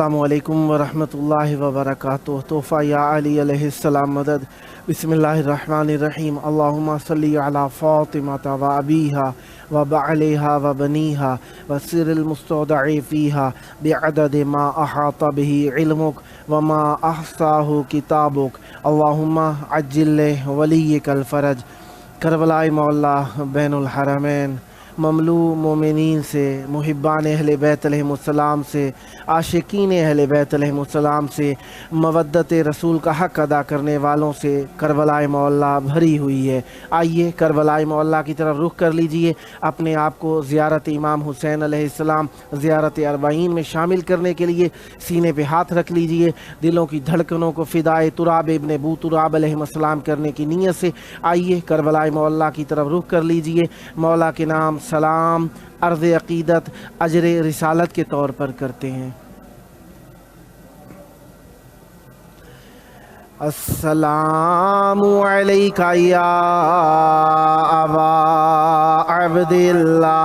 السلام علیکم ورحمۃ اللہ وبرکاتہ۔ تحفہ یا علی علیہ السلام مدد۔ بسم اللہ الرحمن الرحیم۔ اللہم صلی علی فاطمۃ و ابیہا و بعلیہا و بنیہا و سر المستودع فیہا بعدد ما احاط بہ علمک وما احصاہ کتابک۔ اللہم عجل ولیک الفرج۔ کربلائے مولا بین الحرمین، مملو مومنین سے، محبان اہل بیت علیہ السلام سے، عاشقین اہل بیت علیہ السلام سے، مودت رسول کا حق ادا کرنے والوں سے کربلائے مولا بھری ہوئی ہے۔ آئیے کربلائے مولا کی طرف رخ کر لیجئے۔ اپنے آپ کو زیارت امام حسین علیہ السلام، زیارت اربعین میں شامل کرنے کے لیے سینے پہ ہاتھ رکھ لیجئے۔ دلوں کی دھڑکنوں کو فدائے تراب ابن ابو تراب علیہ السلام کرنے کی نیت سے آئیے کربلائے مولا کی طرف رخ کر لیجئے۔ مولا کے نام سلام، عرض عقیدت، اجر رسالت کے طور پر کرتے ہیں۔ السلام علیکہ یا ابا عبداللہ،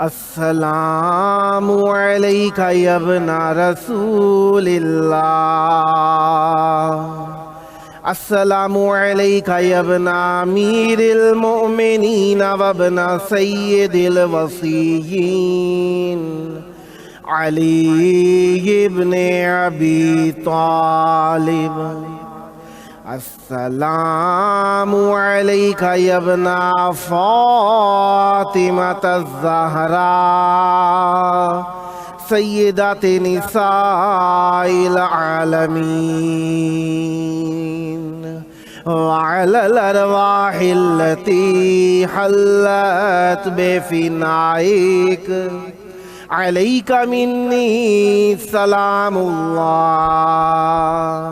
السلام علیکہ یا ابن رسول اللہ، السلام علیکہ یا ابن امیر المؤمنین و ابن سید الوصیین علی ابن ابی طالب، السلام علیکہ یا ابن فاطمۃ الزہراء سیدات نساء العالمین، وعلی الارواح التي حلت بفنائک علیک منی سلام اللہ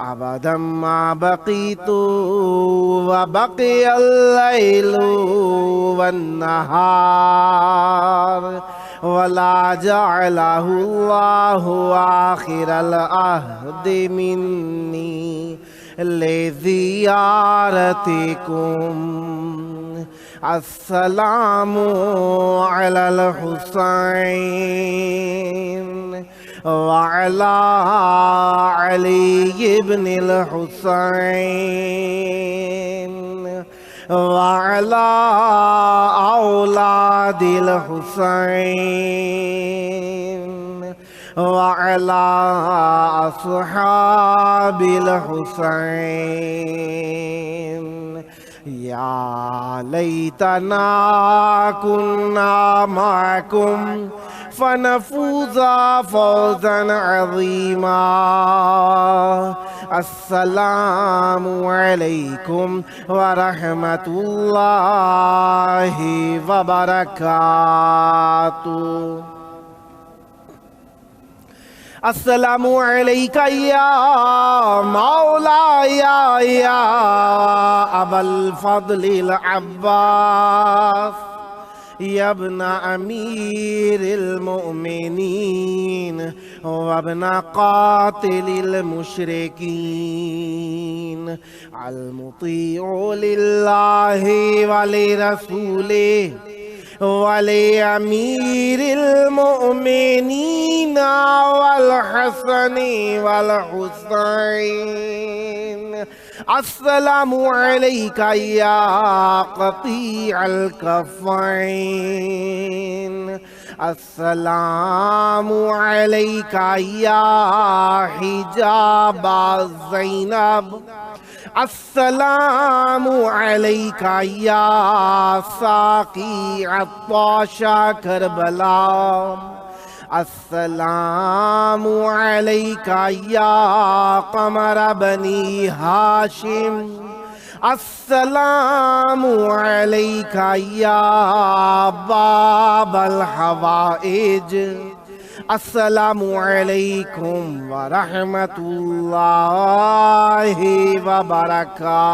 ابدا ما بقیت وبقی اللیل والنہار ولا جعلہ اللہ آخر العہد منی لزیارتکم۔ السلام علی الحسین وعلی علی ابن الحسین وعلی اولاد الحسین وعلی اصحاب الحسین۔ یا لیتنا کننا معکم فنفوز فوزا عظیما۔ السلام علیکم ورحمۃ اللہ وبرکاتہ۔ السلام علیکہ یا مولایا یا ابا الفضل العباس یا ابن امیر المؤمنین وابن قاتل المشرکین، المطیع للہ ولرسولہ ولامیر المؤمنین والحسن والحسین۔ السلام علیکہ یا قطیع الکفین، السلام علیکہ یا حجاب زینب، السلام علیکہ یا ساقی عطاش کربلا، السلام علیکہ یا قمر بنی ہاشم، السلام علیکہ یا باب الحوائج۔ السلام علیکم ورحمۃ اللہ وبرکاتہ۔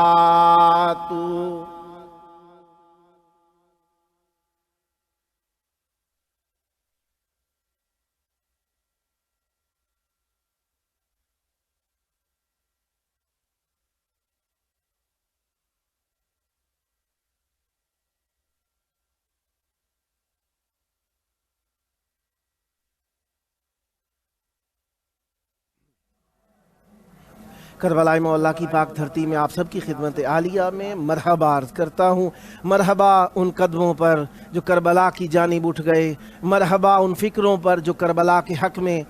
کربلا مولا کی پاک دھرتی میں آپ سب کی خدمت عالیہ میں مرحبا عرض کرتا ہوں۔ مرحبا ان قدموں پر جو کربلا کی جانب اٹھ گئے، مرحبا ان فکروں پر جو کربلا کے حق میں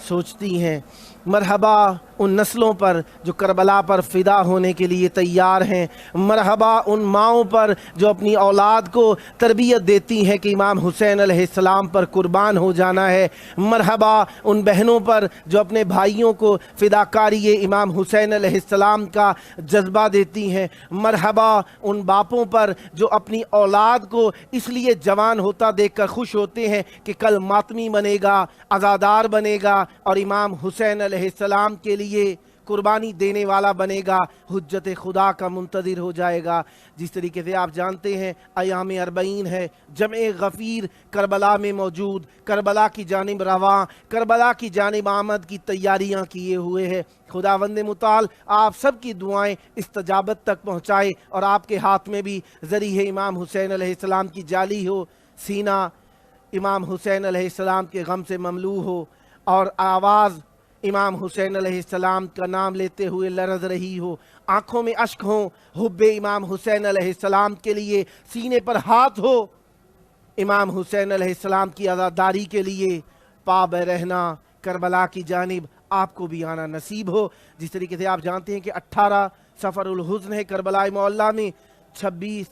سوچتی ہیں، مرحبا ان نسلوں پر جو کربلا پر فدا ہونے کے لیے تیار ہیں، مرحبا ان ماؤں پر جو اپنی اولاد کو تربیت دیتی ہیں کہ امام حسین علیہ السلام پر قربان ہو جانا ہے، مرحبا ان بہنوں پر جو اپنے بھائیوں کو فداکاری امام حسین علیہ السلام کا جذبہ دیتی ہیں، مرحبا ان باپوں پر جو اپنی اولاد کو اس لیے جوان ہوتا دیکھ کر خوش ہوتے ہیں کہ کل ماتمی بنے گا، عزادار بنے گا اور امام حسین علیہ السلام کے لیے قربانی دینے والا بنے گا، حجت خدا کا منتظر ہو جائے گا۔ جس طریقے سے آپ جانتے ہیں ایام 40 ہے، جمع غفیر کربلا میں موجود، کربلا کی جانب رواں، کربلا کی جانب آمد کی تیاریاں کیے ہوئے ہیں۔ خداوند متعال آپ سب کی دعائیں استجابت تک پہنچائے اور آپ کے ہاتھ میں بھی ذریعہ امام حسین علیہ السلام کی جالی ہو، سینہ امام حسین علیہ السلام کے غم سے مملو ہو اور آواز امام حسین علیہ السلام کا نام لیتے ہوئے لرز رہی ہو، آنکھوں میں اشک ہوں حب امام حسین علیہ السلام کے لیے، سینے پر ہاتھ ہو امام حسین علیہ السلام کی عزاداری کے لیے، پا بہ رہنا کربلا کی جانب آپ کو بھی آنا نصیب ہو۔ جس طریقے سے آپ جانتے ہیں کہ 18 سفر الحزن ہے کربلا معلیٰ میں، 26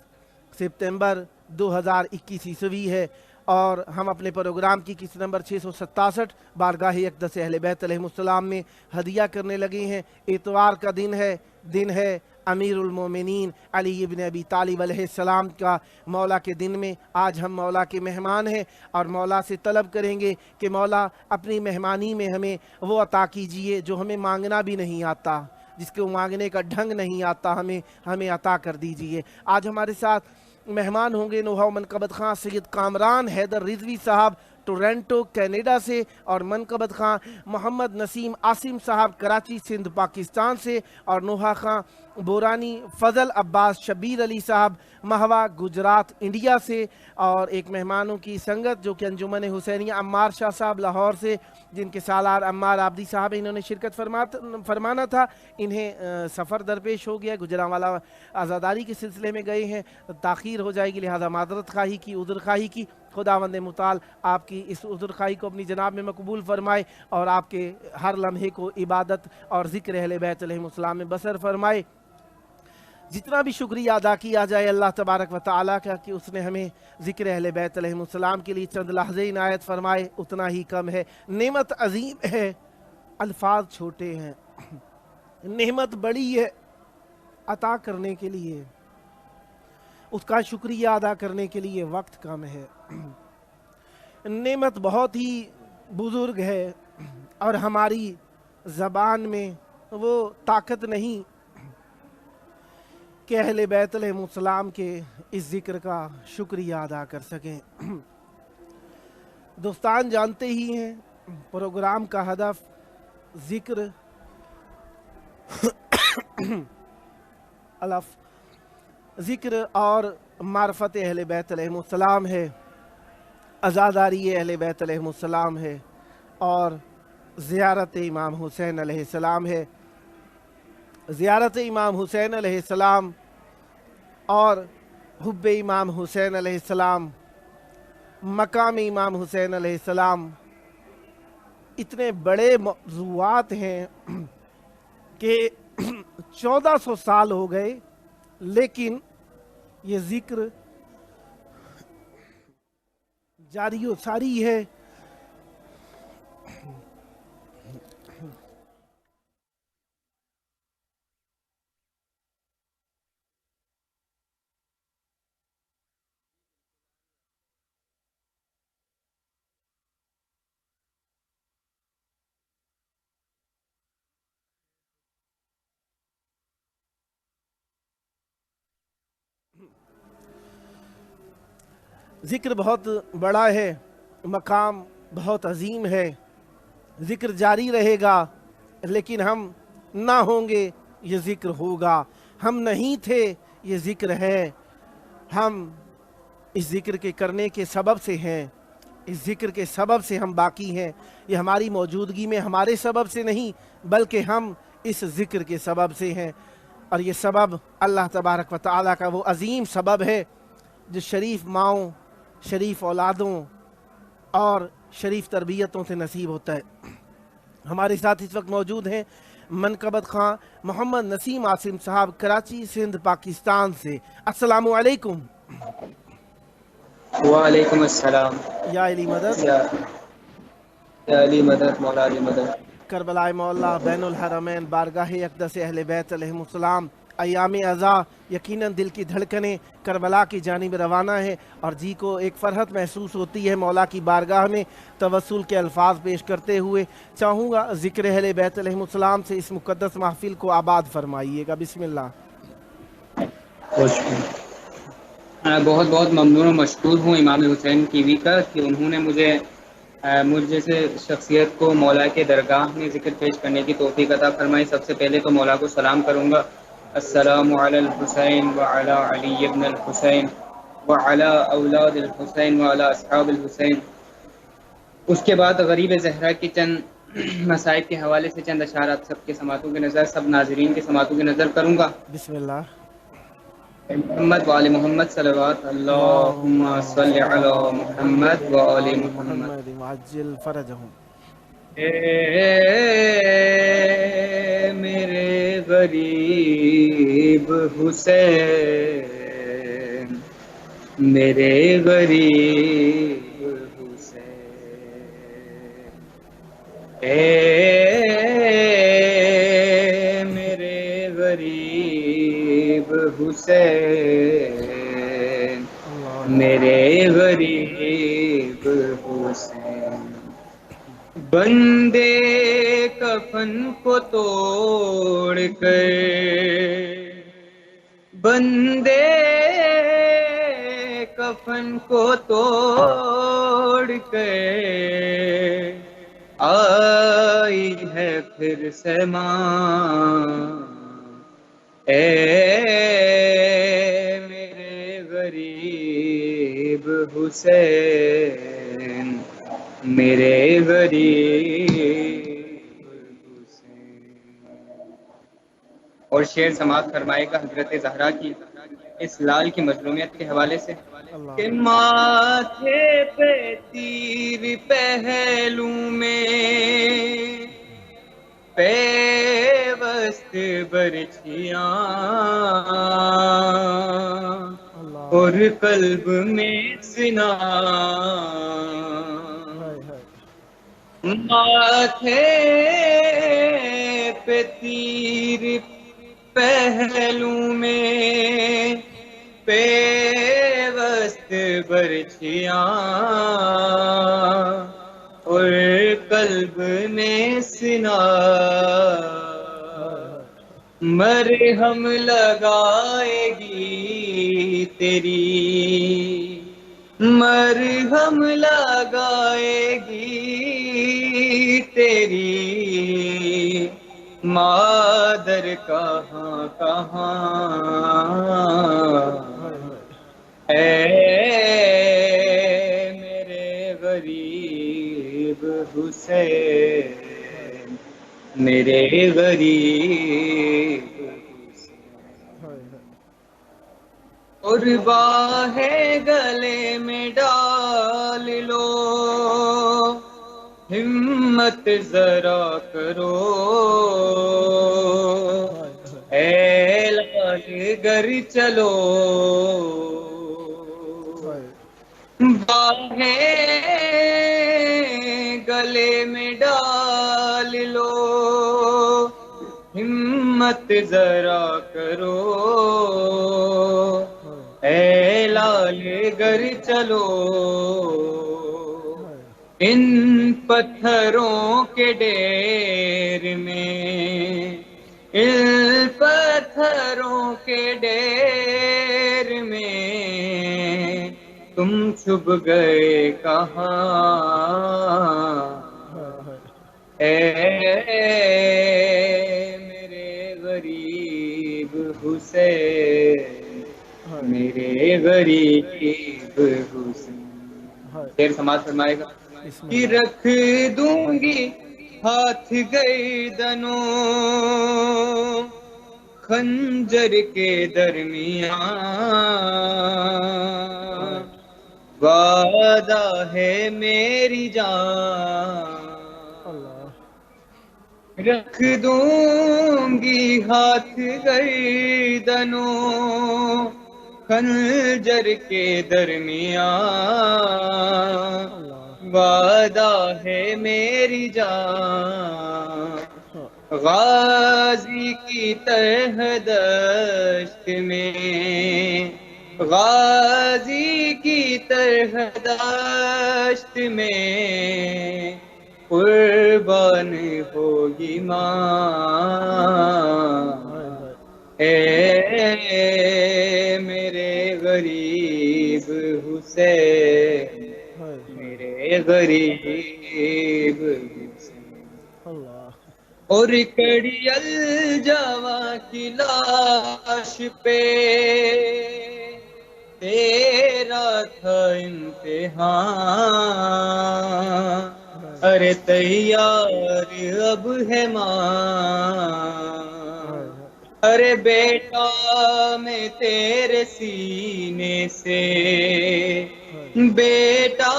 ستمبر 2021 عیسوی ہے، اور ہم اپنے پروگرام کی قسط نمبر 667 بارگاہ اقدس اہل بیت علیہ السلام میں ہدیہ کرنے لگے ہیں۔ اتوار کا دن ہے امیر المومنین علی ابن ابی طالب علیہ السلام کا مولا کے دن میں آج ہم مولا کے مہمان ہیں اور مولا سے طلب کریں گے کہ مولا اپنی مہمانی میں ہمیں وہ عطا کیجئے جو ہمیں مانگنا بھی نہیں آتا، جس کو مانگنے کا ڈھنگ نہیں آتا، ہمیں عطا کر دیجئے۔ آج ہمارے ساتھ مہمان ہوں گے نوحہ و منقبت خان سید کامران حیدر رضوی صاحب ٹورنٹو کینیڈا سے، اور منقبت خان محمد نسیم عاصم صاحب کراچی سندھ پاکستان سے، اور نوحہ خان بورانی فضل عباس شبیر علی صاحب مہوا گجرات انڈیا سے، اور ایک مہمانوں کی سنگت جو کہ انجمن حسینیہ عمار شاہ صاحب لاہور سے، جن کے سالار عمار عابدی صاحب انہوں نے شرکت فرمانا تھا، انہیں سفر درپیش ہو گیا، گجرانوالہ عزاداری کے سلسلے میں گئے ہیں، تاخیر ہو جائے گی لہذا معذرت خواہی کی، عذر خواہی کی۔ خداوند متعال آپ کی اس عذر خواہی کو اپنی جناب میں مقبول فرمائے اور آپ کے ہر لمحے کو عبادت اور ذکر اہل بیت علیہ السلام میں بسر فرمائے۔ جتنا بھی شکریہ ادا کیا جائے اللہ تبارک و تعالیٰ کا کہ اس نے ہمیں ذکر اہل بیت علیہ السلام کے لیے چند لحظے عنایت فرمائے، اتنا ہی کم ہے۔ نعمت عظیم ہے، الفاظ چھوٹے ہیں، نعمت بڑی ہے عطا کرنے کے لیے، اس کا شکریہ ادا کرنے کے لیے وقت کم ہے۔ نعمت بہت ہی بزرگ ہے اور ہماری زبان میں وہ طاقت نہیں کہ اہل بیت علیہ السلام کے اس ذکر کا شکریہ ادا کر سکیں۔ دوستان جانتے ہی ہیں پروگرام کا ہدف ذکر اور معرفت اہل بیت علیہ السلام ہے، عزاداری اہل بیت علیہ السلام ہے اور زیارت امام حسین علیہ السلام ہے۔ زیارت امام حسین علیہ السلام اور حب امام حسین علیہ السلام، مقام امام حسین علیہ السلام اتنے بڑے موضوعات ہیں کہ 1400 سال ہو گئے، لیکن یہ ذکر جاری و ساری ہے۔ ذکر بہت بڑا ہے، مقام بہت عظیم ہے، ذکر جاری رہے گا، لیکن ہم نہ ہوں گے یہ ذکر ہوگا، ہم نہیں تھے یہ ذکر ہے، ہم اس ذکر کے کرنے کے سبب سے ہیں، اس ذکر کے سبب سے ہم باقی ہیں۔ یہ ہماری موجودگی میں ہمارے سبب سے نہیں، بلکہ ہم اس ذکر کے سبب سے ہیں، اور یہ سبب اللہ تبارک و تعالیٰ کا وہ عظیم سبب ہے جو شریف ماؤں، شریف اولادوں اور شریف تربیتوں سے نصیب ہوتا ہے۔ ہمارے ساتھ اس وقت موجود ہیں منقبت خان محمد نسیم عاصم صاحب، کراچی سندھ پاکستان سے۔ السلام علیکم۔ وعلیکم السلام۔ یا علی مدد، یا علی مدد، مولا علی مدد۔ کربلائے مولا، بین الحرمین، بارگاہ اقدس اہل بیت علیہم السلام، ایام ازاں یقیناً دل کی دھڑکنیں کربلا کی جانب روانہ ہیں، اور جی کو ایک فرحت محسوس ہوتی ہے مولا کی بارگاہ میں توسل کے الفاظ پیش کرتے ہوئے۔ چاہوں گا ذکر اہل بیت علیہم السلام سے اس مقدس محفل کو آباد فرمائیے گا۔ بسم اللہ۔ بہت بہت ممنون و مشکور ہوں امام حسین ٹی وی کا کہ انہوں نے مجھ جیسے شخصیت کو مولا کے درگاہ میں ذکر پیش کرنے کی توفیق عطا فرمائی۔ سب سے پہلے تو مولا کو سلام کروں گا، السلام علی الحسین وعلی علی ابن الحسین وعلی اولاد الحسین وعلی اصحاب الحسین۔ اس کے بعد غریب زہرا کے چند مصائب کے حوالے سے چند اشعارات سب کے سماعتوں کی نظر، سب ناظرین کے سماعتوں کی نظر کروں گا۔ بسم اللہ۔ محمد و آل محمد صلوات اللہم صلی علی محمد و آل محمد۔ معجل فرجہم۔ اے میرے غریب حسین، میرے غریب حسین، اے میرے غریب حسین، میرے غریب حسین، بندے کفن کو توڑ کر، بندے کفن کو توڑ کر آئی ہے پھر سے ماں، اے میرے غریب حسین، میرے غریب حسین۔ اور شعر سماعت فرمائے گا حضرت زہرا کی اس لال کی مظلومیت کے حوالے سے کہ ماتھے پہ تیر پہلو میں پیوست برچھیاں، اور قلب میں سنا، ماتھے پہ تیر پہلو میں پیوست برچھیاں، اور قلب میں سنا، مرہم لگائے گی تیری، مرہم لگائے گی تیری مادر کہاں کہاں، اے میرے غریب حسین، میرے غریب حسین، اور باہیں گلے میں ڈال لو، ہمت ذرا کرو، اے لال گر چلو، باہیں گلے میں ڈال لو، ہمت ذرا کرو، اے لال گر چلو، ان پتھروں کے ڈھیر میں، ان پتھروں کے ڈھیر میں تم چھپ گئے کہاں، اے میرے غریب حسین، میرے غریب حسین۔ شعر سماعت فرمائے گا کہ رکھ دوں گی ہاتھ گردنوں خنجر کے درمیان وعدہ ہے میری جان رکھ دوں گی ہاتھ گردنوں خنجر کے درمیان وعدہ ہے میری جان غازی کی طرح دشت میں غازی کی طرح دشت میں قربان ہوگی ماں اے میرے غریب حسین میرے غریب حسین اور کڑی الجواں کی لاش پہ تیرا تھا امتحان ارے تیار اب ہے ماں ارے بیٹا میں تیرے سینے سے بیٹا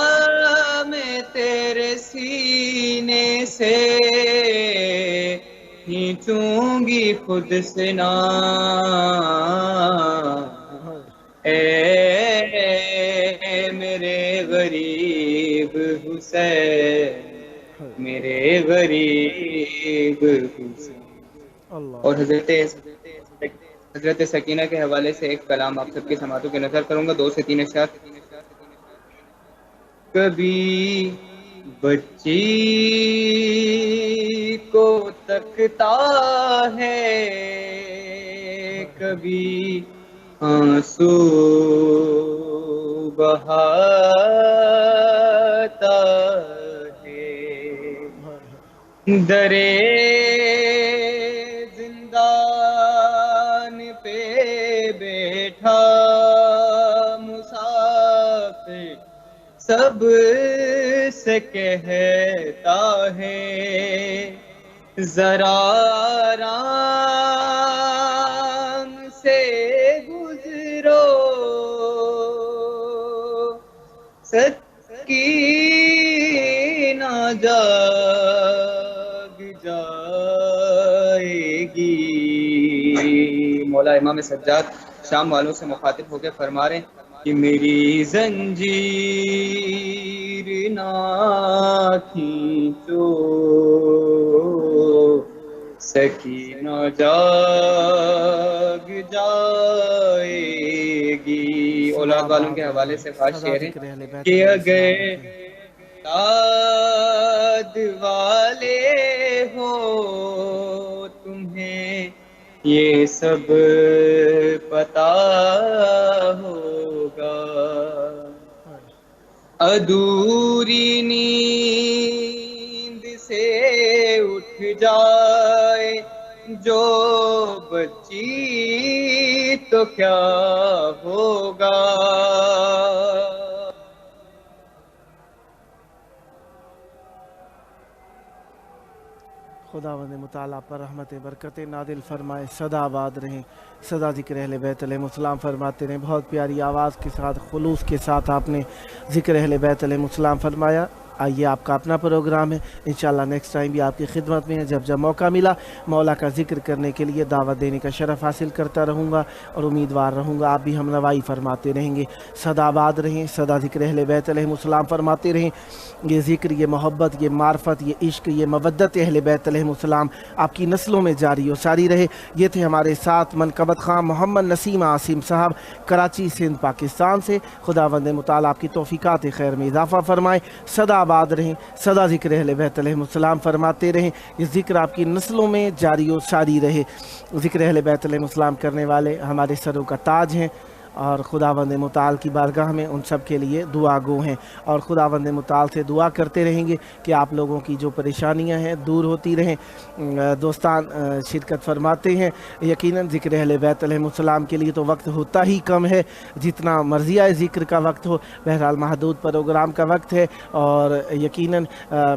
میں تیرے سینے سے کھینچوں گی خود سے نام اے میرے غریب حسین میرے غریب حسین اور حضرت سکینہ کے حوالے سے ایک کلام آپ سب کی سماعتوں کی نظر کروں گا 2 سے 3 اشعار کبھی بچی کو تکتا ہے کبھی آنسو بہاتا ہے درے زندان پہ بیٹھا مسافر سب سے کہتا ہے ذرا آرام سے گزرو سکینہ جاگ جائے گی مولا امام سجاد شام والوں سے مخاطب ہو کے فرما رہے ہیں کہ میری زنجیر نہ کھینچو سکینہ جاگ جائے گی اولاد والوں کے حوالے سے خاص شعر ہے کہ اگر اولاد والے ہو تمہیں یہ سب پتا ہوگا ادھوری نیند سے اٹھ جائے جو بچی تو کیا ہوگا خداوند مطالعہ پر رحمت برکت نادل فرمائے سدا آباد رہیں سدا ذکر اہل بیت علیہ السلام فرماتے رہیں بہت پیاری آواز کے ساتھ خلوص کے ساتھ آپ نے ذکر اہل بیت علیہ السلام فرمایا آئیے آپ کا اپنا پروگرام ہے انشاءاللہ نیکسٹ ٹائم بھی آپ کی خدمت میں ہے جب موقع ملا مولا کا ذکر کرنے کے لیے دعوت دینے کا شرف حاصل کرتا رہوں گا اور امیدوار رہوں گا آپ بھی ہم نوائی فرماتے رہیں گے سدا آباد رہیں سدا ذکر اہل بیت علیہ السلام فرماتے رہیں یہ ذکر یہ محبت یہ معرفت یہ عشق یہ مودت اہل بیت علیہ السلام آپ کی نسلوں میں جاری و ساری رہے یہ تھے ہمارے ساتھ منقبت خان محمد نسیم عاصم صاحب کراچی سندھ پاکستان سے خداوند مطالعہ آپ کی توفیقات خیر میں اضافہ فرمائے سدا آباد رہیں سدا ذکر اہل بیت علیہ السلام فرماتے رہیں یہ ذکر آپ کی نسلوں میں جاری و ساری رہے ذکر اہل بیت علیہ السلام کرنے والے ہمارے سروں کا تاج ہیں اور خداوند متعال کی بارگاہ میں ان سب کے لیے دعا گو ہیں، اور خداوند متعال سے دعا کرتے رہیں گے کہ آپ لوگوں کی جو پریشانیاں ہیں دور ہوتی رہیں۔ دوستان شرکت فرماتے ہیں، یقیناً ذکر اہل بیت علیہ السلام کے لیے تو وقت ہوتا ہی کم ہے، جتنا مرضیہ ذکر کا وقت ہو، بہرحال محدود پروگرام کا وقت ہے، اور یقیناً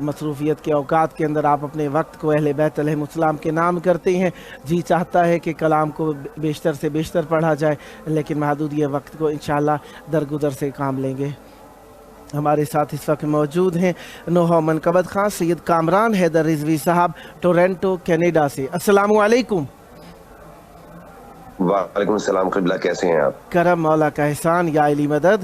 مصروفیت کے اوقات کے اندر آپ اپنے وقت کو اہل بیت علیہ السلام کے نام کرتے ہیں۔ جی چاہتا ہے کہ کلام کو بیشتر سے بیشتر پڑھا جائے، لیکن محدود یہ وقت کو انشاءاللہ درگزر سے کام لیں گے۔ ہمارے ساتھ اس وقت موجود ہیں نوحہ منقبت خان سید کامران حیدر رضوی صاحب ٹورنٹو کینیڈا سے۔ السلام علیکم۔ وعلیکم السلام قبلہ، کیسے ہیں آپ؟ کرم مولا کا احسان، یا علی مدد۔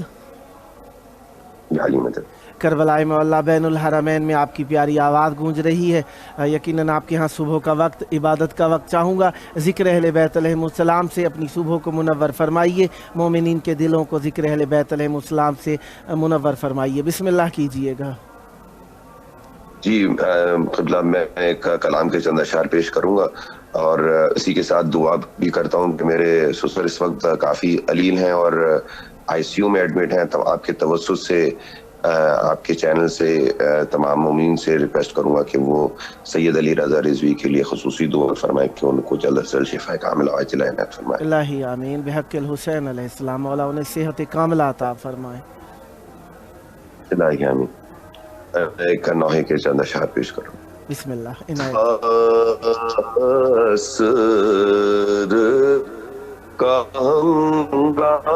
یا علی مدد۔ کربلائے مولا بین الحرمین میں آپ کی پیاری آواز گونج رہی ہے، یقیناً آپ کے ہاں صبح کا وقت، عبادت کا وقت، چاہوں گا ذکر اہل بیت علیہ السلام سے اپنی صبح کو منور فرمائیے، مومنین کے دلوں کو ذکر اہل بیت علیہ السلام سے منور فرمائیے، بسم اللہ کیجئے گا۔ جی قبلہ، میں ایک کلام کے چند اشعار پیش کروں گا، اور اسی کے ساتھ دعا بھی کرتا ہوں کہ میرے سسر اس وقت کافی علیل ہیں اور آئی سی یو میں ایڈمٹ ہیں، تو آپ کے توسط سے، آپ کے چینل سے تمام مومنین سے ریکویسٹ کروں گا کہ وہ سید علی رضا رضوی کے لیے خصوصی دعا فرمائیں کہ ان کو جلد از جلد شفا کاملہ عاجلہ عنایت فرمائیں۔ الہی آمین، بحق الحسین علیہ السلام، مولا انہیں صحت کاملہ عطا فرمائے۔ الہی آمین۔ ایک نوحے کے چند اشعار پیش کروں۔ بسم اللہ عنایت۔ عصر کا ہنگام،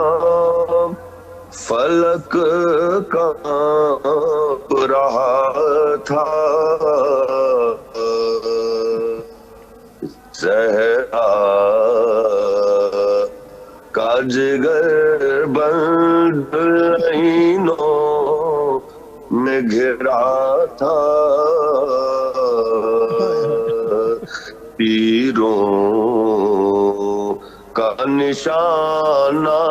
فلک کانپ رہا تھا، صحرا کا جگر بند لہینوں میں گھرا تھا، تیروں کا نشانہ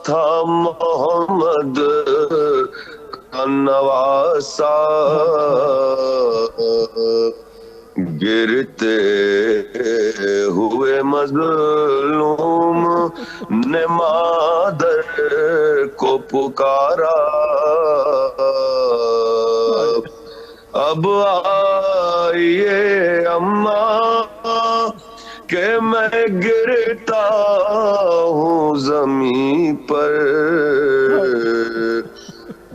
تھا محمد کا نواسا، گرتے ہوئے مظلوم نے مادر کو پکارا، اب آئیے اماں کہ میں گرتا ہوں زمین پر،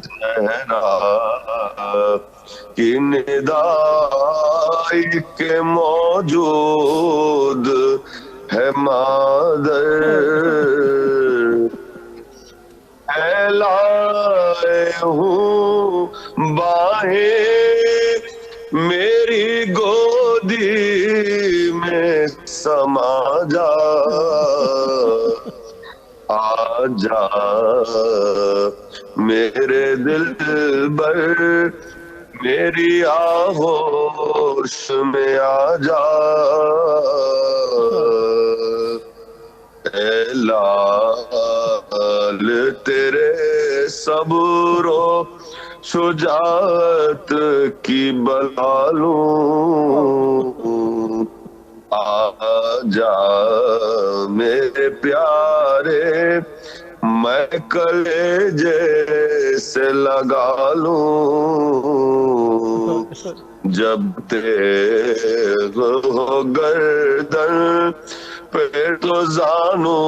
صحرا کی ندائی کے موجود ہے مادر، پھیلائے ہوں باہیں میری گودی میں سما جا، آ جا میرے دل بر، میری آغوش میں آ جا، اے لال تیرے صبر و شجاعت کی بلا لوں، آ جا میرے پیارے، میں کلیجے سے لگا لوں، جب تیغ ہو گردن پہ تو زانو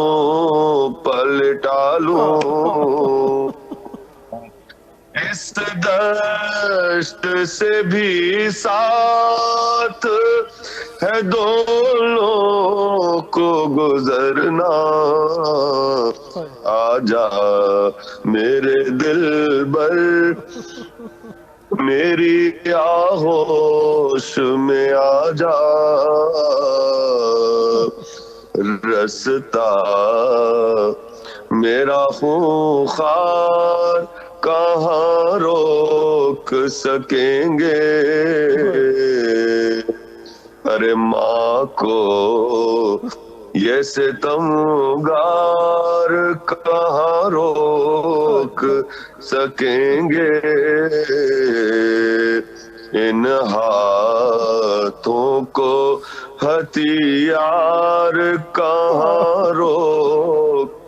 پلٹا لوں، اس دشت سے بھی ساتھ ہے دونوں کو گزرنا، آ جا میرے دل بر، میری آغوش میں آ جا، رستا میرا خونخوار کہاں روک سکیں گے، ارے ماں کو یہ ستمگار کہاں روک سکیں گے، ان ہاتھوں کو ہتھیار کہاں روک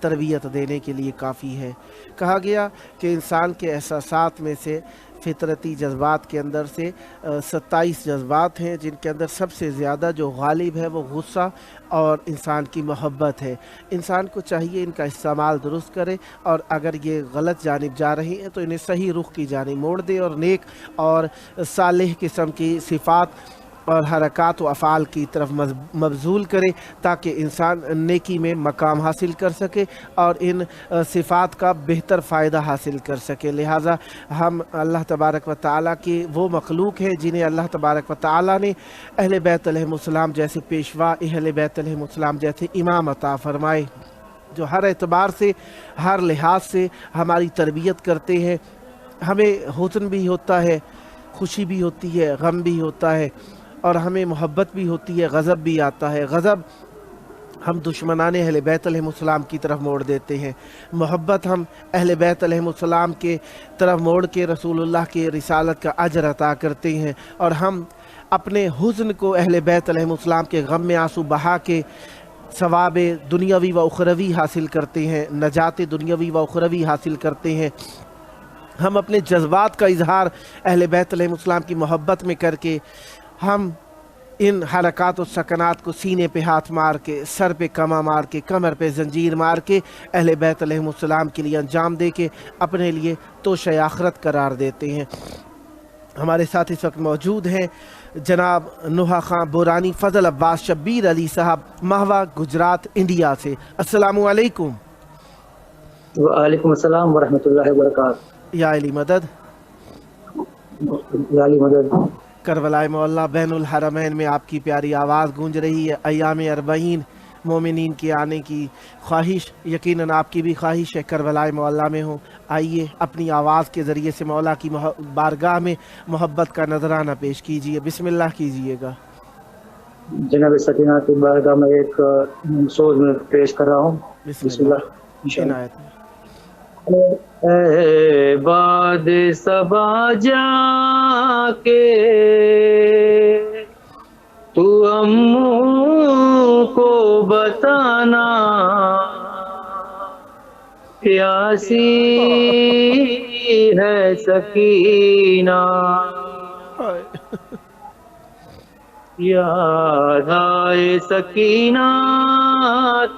تربیت دینے کے لیے کافی ہے۔ کہا گیا کہ انسان کے احساسات میں سے فطرتی جذبات کے اندر سے 27 جذبات ہیں، جن کے اندر سب سے زیادہ جو غالب ہے وہ غصہ اور انسان کی محبت ہے۔ انسان کو چاہیے ان کا استعمال درست کرے، اور اگر یہ غلط جانب جا رہی ہیں تو انہیں صحیح رخ کی جانب موڑ دے، اور نیک اور صالح قسم کی صفات اور حرکات و افعال کی طرف مبذول کرے، تاکہ انسان نیکی میں مقام حاصل کر سکے اور ان صفات کا بہتر فائدہ حاصل کر سکے۔ لہٰذا ہم اللہ تبارک و تعالیٰ کی وہ مخلوق ہیں جنہیں اللہ تبارک و تعالیٰ نے اہل بیت علیہم السلام جیسے پیشوا، اہل بیت علیہم السلام جیسے امام عطا فرمائے، جو ہر اعتبار سے، ہر لحاظ سے ہماری تربیت کرتے ہیں۔ ہمیں حزن بھی ہوتا ہے، خوشی بھی ہوتی ہے، غم بھی ہوتا ہے، اور ہمیں محبت بھی ہوتی ہے، غضب بھی آتا ہے۔ غضب ہم دشمنان اہل بیت علیہم السلام کی طرف موڑ دیتے ہیں، محبت ہم اہل بیت علیہم السلام کے طرف موڑ کے رسول اللہ کی رسالت کا اجر عطا کرتے ہیں، اور ہم اپنے حزن کو اہل بیت علیہم السلام کے غم میں آنسو بہا کے ثواب دنیاوی و اخروی حاصل کرتے ہیں، نجات دنیاوی و اخروی حاصل کرتے ہیں۔ ہم اپنے جذبات کا اظہار اہل بیت علیہم السلام کی محبت میں کر کے، ہم ان حرکات و سکنات کو سینے پہ ہاتھ مار کے، سر پہ کمہ مار کے، کمر پہ زنجیر مار کے اہل بیت علیہم السلام کے لیے انجام دے کے اپنے لیے توشہ آخرت قرار دیتے ہیں۔ ہمارے ساتھ اس وقت موجود ہیں جناب نوحہ خان بورانی فضل عباس شبیر علی صاحب، مہوا گجرات انڈیا سے۔ السلام علیکم۔ وعلیکم السلام ورحمۃ اللہ وبرکاتہ۔ یا علی مدد، یا علی مدد۔ کربلائے معلیٰ بین الحرمین میں آپ کی پیاری آواز گونج رہی ہے۔ ایام 40 مومنین کے آنے کی خواہش، یقیناً آپ کی بھی خواہش ہے کربلائے معلیٰ میں ہوں۔ آئیے اپنی آواز کے ذریعے سے مولا کی بارگاہ میں محبت کا نذرانہ پیش کیجیے، بسم اللہ کیجیے گا۔ جناب سکینہ کی بارگاہ میں ایک سوز میں پیش کر رہا ہوں، بسم اللہ عنایت میں۔ اے باد صبا جا کے تو اموں کو بتانا، پیاسی ہے سکینہ، یاد آئے سکینہ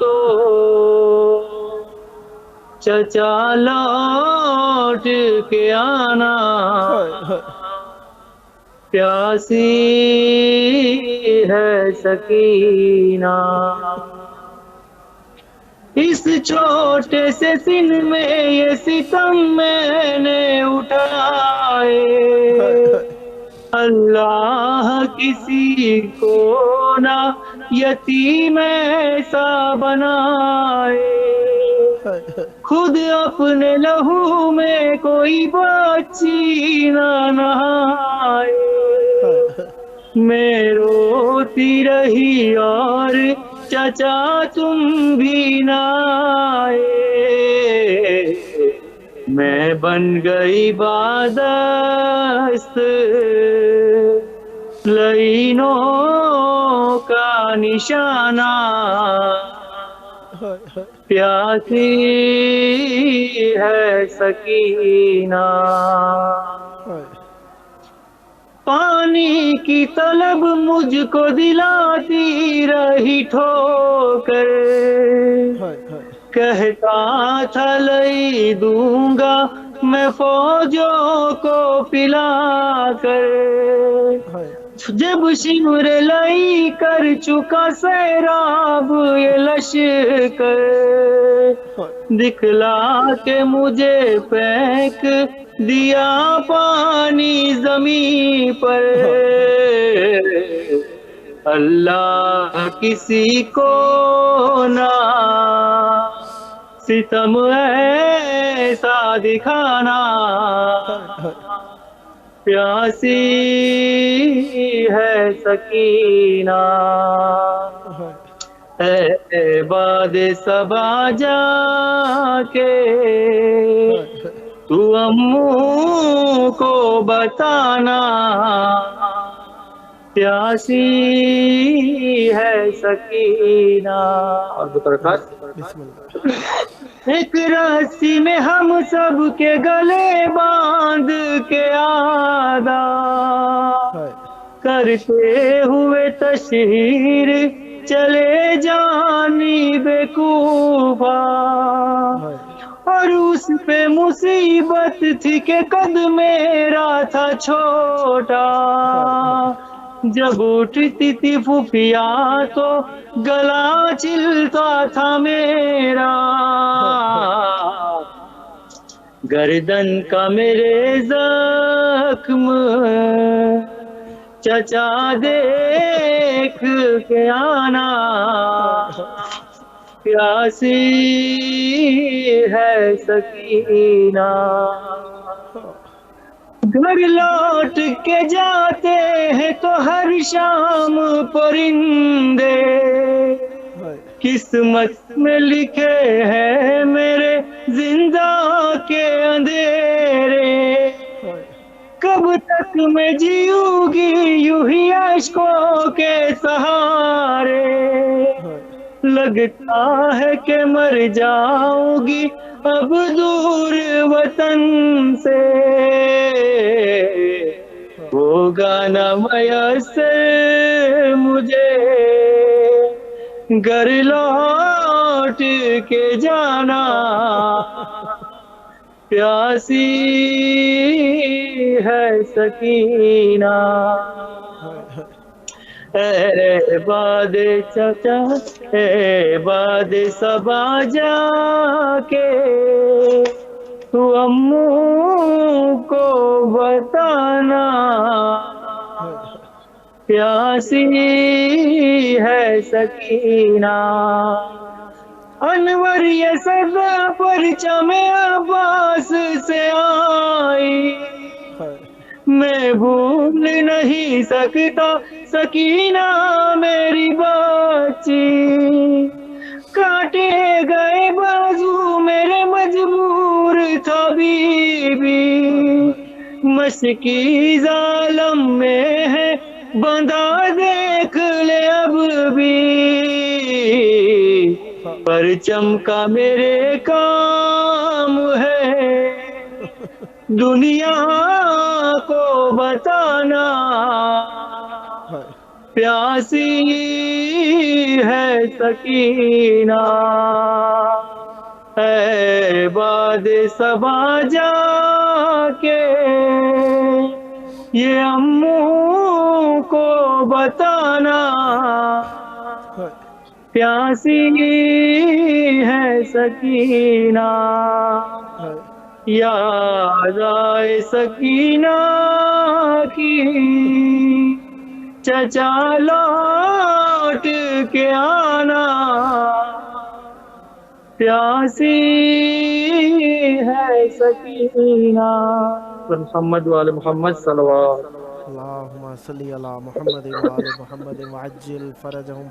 تو چچا لوٹ کے آنا، پیاسی ہے سکینہ، اس چھوٹے سے سن میں یہ ستم میں نے اٹھائے، اللہ کسی کو نہ یتیم ایسا بنائے، خود اپنے لہو میں کوئی بچی نہ نہائے، میں روتی رہی اور چچا تم بھی نہ آئے، میں بن گئی بادست لعینوں کا نشانہ، پیاسی ہے سکینہ، پانی کی طلب مجھ کو دلاتی رہی ٹھوکر، کہتا تھا لئی دوں گا میں فوجوں کو پلا کر، جب شمر لئی کر چکا سیراب یہ لشکر، دکھلا کے مجھے پھینک دیا پانی زمین پر، اللہ کسی کو نہ ستم ایسا دکھانا، پیاسی ہے سکینہ، اے باد صبا جا کے تو اموں کو بتانا، پیاسی ہے سکینہ۔ اور بسم اللہ۔ ایک رسی میں ہم سب کے گلے باندھ کے آدھا کرتے ہوئے تشہیر چلے جانب کوفہ، اور اس پہ مصیبت تھی کہ قد میرا تھا چھوٹا، جب اٹھتی تھی پھوپھیا تو گلا چلتا تھا میرا، گردن کا میرے زخم چچا دیکھ کے آنا، پیاسی ہے سکینہ، گھر لوٹ کے جاتے ہیں تو ہر شام پرندے، قسمت میں لکھے ہیں میرے زندہ کے اندھیرے، کب تک میں جیوں گی یوں ہی اشکوں کے سہارے، لگتا ہے کہ مر جاؤں گی اب دور وطن سے، ہوگا نہ میسر مجھے گھر لوٹ کے جانا، پیاسی ہے سکینہ، اے باد چچا اے باد صبا جا کے تو اموں کو بتانا، پیاسی ہے سکینہ، انور یہ سزا پرچم عباس سے آئی، میں بھول نہیں سکتا سکینہ میری بچی، کاٹے گئے بازو میرے مجبور تھا بی بی، مشکی ظالم میں ہے بندھا دیکھ لے اب بھی، پرچم کا میرے کام ہے دنیا کو بتانا، پیاسی ہے سکینہ، اے باد صبا جا کے یہ اموں کو بتانا، پیاسی ہے سکینہ، یاد آئے سکینہ کی چچا لوٹ کے آنا، پیاسی ہے سکینہ، محمد وآل محمد صلوات اللہم صلی علی محمد وآل محمد وعجل فرجہم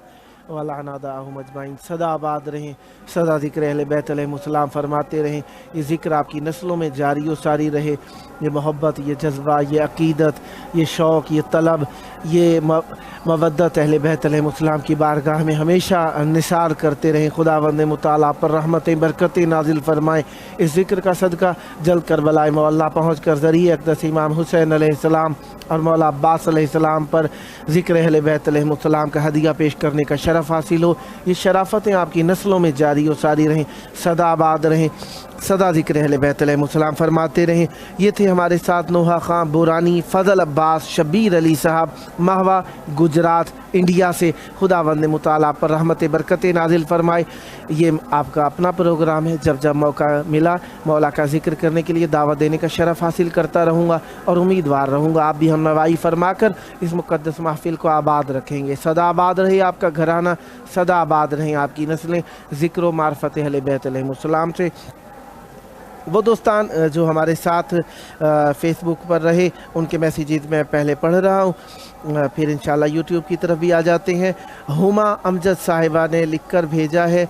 ولعن اعداءہم اجمعین۔ سدا آباد رہیں، سدا ذکر اہل بیت علیہ السلام فرماتے رہیں، یہ ذکر آپ کی نسلوں میں جاری و ساری رہے، یہ محبت، یہ جذبہ، یہ عقیدت، یہ شوق، یہ طلب، یہ مودت اہل بیت علیہ السلام کی بارگاہ میں ہمیشہ نثار کرتے رہیں۔ خداوند متعالی پر رحمتیں برکتیں نازل فرمائیں، اس ذکر کا صدقہ جلد کربلائے معلیٰ پہنچ کر ذریعہ اقدس امام حسین علیہ السلام اور مولا عباس علیہ السلام پر ذکر اہل بیت علیہ السلام کا ہدیہ پیش کرنے کا شرف حاصل ہو۔ یہ شرافتیں آپ کی نسلوں میں جاری و ساری رہیں، سدا آباد رہیں، سدا ذکر اہل بیت علیہ السلام فرماتے رہیں۔ یہ تھے ہمارے ساتھ نوحہ خان بورانی، فضل عباس، شبیر علی صاحب، مہوا گجرات انڈیا سے۔ خداوند متعالی پر رحمت برکت نازل فرمائے۔ یہ آپ کا اپنا پروگرام ہے، جب جب موقع ملا مولا کا ذکر کرنے کے لیے دعوت دینے کا شرف حاصل کرتا رہوں گا اور امیدوار رہوں گا آپ بھی ہم نوائی فرما کر اس مقدس محفل کو آباد رکھیں گے۔ سدا آباد رہے آپ کا گھرانہ، سدا آباد رہیں آپ کی نسلیں ذکر و معرفت اہل بیت علیہ السلام سے۔ وہ دوستان جو ہمارے ساتھ فیس بک پر رہے ان کے میسیجز میں پہلے پڑھ رہا ہوں، پھر انشاءاللہ یوٹیوب کی طرف بھی آ جاتے ہیں۔ ہما امجد صاحبہ نے لکھ کر بھیجا ہے،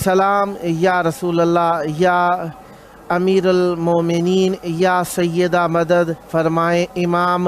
سلام یا رسول اللہ، یا امیر المومنین، یا سیدہ مدد فرمائیں، امام